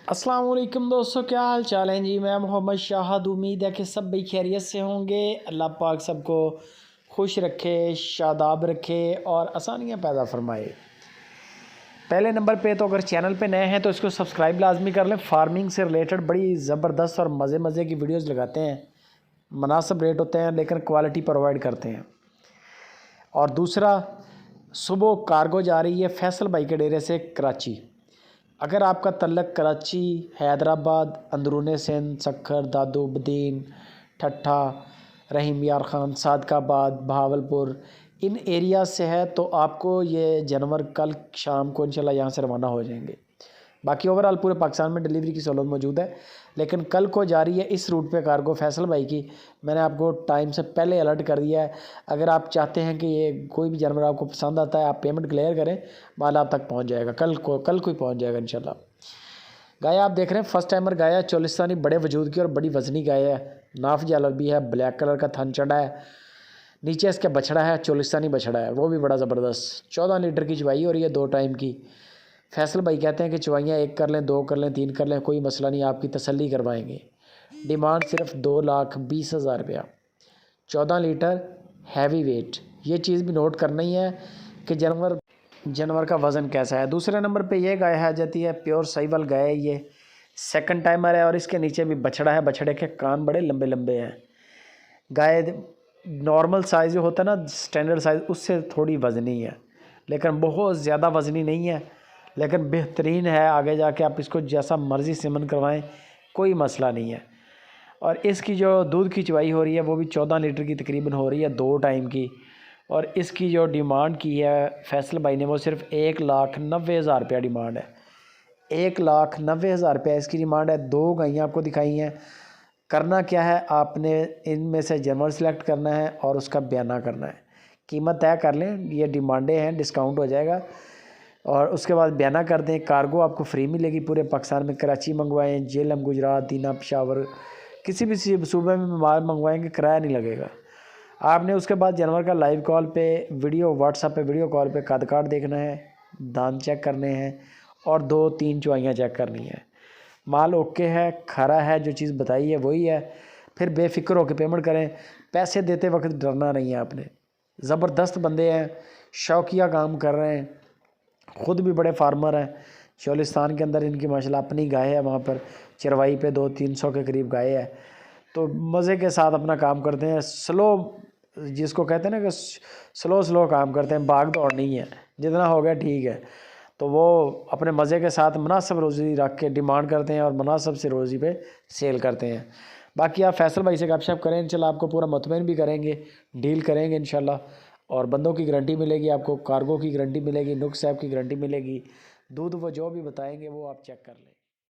अस्सलाम वालेकुम दोस्तों, क्या हाल चाल है जी। मैं मोहम्मद शाहद। उम्मीद है कि सब भी खैरियत से होंगे। अल्लाह पाक सबको खुश रखे, शादाब रखे और आसानियाँ पैदा फरमाए। पहले नंबर पे तो अगर चैनल पे नए हैं तो इसको सब्सक्राइब लाजमी कर लें। फार्मिंग से रिलेटेड बड़ी ज़बरदस्त और मज़े मज़े की वीडियोस लगाते हैं। मुनासिब रेट होते हैं लेकिन क्वालिटी प्रोवाइड करते हैं। और दूसरा, सुबह कार्गो जा रही है फैसल भाई के डेरे से कराची। अगर आपका तल्लक कराची, हैदराबाद, अंदरून सिंध, सक्खर, दादू, बदीन, ठट्ठा, रहीम यार ख़ान, सादकाबाद, बहावलपुर, इन एरिया से है तो आपको ये जानवर कल शाम को इंशाल्लाह यहाँ से रवाना हो जाएंगे। बाकी ओवरऑल पूरे पाकिस्तान में डिलीवरी की सहूलत मौजूद है, लेकिन कल को जा रही है इस रूट पे कार्गो फैसल भाई की। मैंने आपको टाइम से पहले अलर्ट कर दिया है। अगर आप चाहते हैं कि ये कोई भी जानवर आपको पसंद आता है, आप पेमेंट क्लियर करें, माल आप तक पहुंच जाएगा। कल को ही पहुंच जाएगा इंशाल्लाह। गाय आप देख रहे हैं फर्स्ट टाइमर गाय है, चोलिस्तानी बड़े वजूद की और बड़ी वजनी गाय है। नाफ जालर भी है, ब्लैक कलर का थन चढ़ा है। नीचे इसका बछड़ा है, चोलिस्तानी बछड़ा है, वो भी बड़ा ज़बरदस्त। 14 लीटर की चवाई हो रही है 2 टाइम की। फैसल भाई कहते हैं कि चवाइयाँ 1 कर लें, 2 कर लें, 3 कर लें, कोई मसला नहीं, आपकी तसल्ली करवाएंगे। डिमांड सिर्फ 2,20,000 रुपया। 14 लीटर हैवी वेट। ये चीज़ भी नोट करना ही है कि जानवर का वज़न कैसा है। दूसरे नंबर पे ये गाय आ जाती है, प्योर साहिवाल गाय है। ये सेकंड टाइमर है और इसके नीचे भी बछड़ा है। बछड़े के कान बड़े लंबे लंबे हैं। गाय नॉर्मल साइज़ जो होता है ना, स्टैंडर्ड साइज़, उससे थोड़ी वज़नी है, लेकिन बहुत ज़्यादा वज़नी नहीं है, लेकिन बेहतरीन है। आगे जाके आप इसको जैसा मर्ज़ी सेमन करवाएं, कोई मसला नहीं है। और इसकी जो दूध की चवाई हो रही है वो भी 14 लीटर की तकरीबन हो रही है 2 टाइम की। और इसकी जो डिमांड की है फैसल भाई ने वो सिर्फ 1,90,000 रुपया डिमांड है। 1,90,000 रुपया इसकी डिमांड है। 2 गायें आपको दिखाई हैं। करना क्या है, आपने इनमें से जानवर सेलेक्ट करना है और उसका बयाना करना है। कीमत तय कर लें, ये डिमांडें हैं, डिस्काउंट हो जाएगा। और उसके बाद बयाना कर दें। कार्गो आपको फ्री मिलेगी पूरे पाकिस्तान में। कराची मंगवाएं, जेलम, गुजरात, दीना, पेशावर, किसी भी सूबे में माल मंगवाएंगे, किराया नहीं लगेगा। आपने उसके बाद जानवर का लाइव कॉल पे वीडियो, व्हाट्सएप पे वीडियो कॉल पे कद काट देखना है, दांत चेक करने हैं और 2-3 चवाइयाँ चेक करनी है। माल ओके है, खरा है, जो चीज़ बताई है वही है। फिर बेफिक्र होकर पेमेंट करें। पैसे देते वक्त डरना नहीं है आपने। ज़बरदस्त बंदे हैं, शौकिया काम कर रहे हैं, ख़ुद भी बड़े फार्मर हैं। चोलिस्तान के अंदर इनकी माशाल्लाह अपनी गाय है, वहाँ पर चरवाई पे 200-300 के करीब गाय है। तो मज़े के साथ अपना काम करते हैं। स्लो, जिसको कहते हैं ना कि स्लो काम करते हैं, भाग दौड़ नहीं है, जितना हो गया ठीक है। तो वो अपने मज़े के साथ मुनासिब रोज़ी रख के डिमांड करते हैं और मुनासिब से रोज़ी पे सेल करते हैं। बाकी आप फैसल भाई से गपशप करें, इंशाल्लाह आपको पूरा मुतमईन भी करेंगे, डील करेंगे इंशाल्लाह। और बंदों की गारंटी मिलेगी आपको, कार्गो की गारंटी मिलेगी, नुक्स साहब की गारंटी मिलेगी। दूध वो जो भी बताएंगे वो आप चेक कर लें।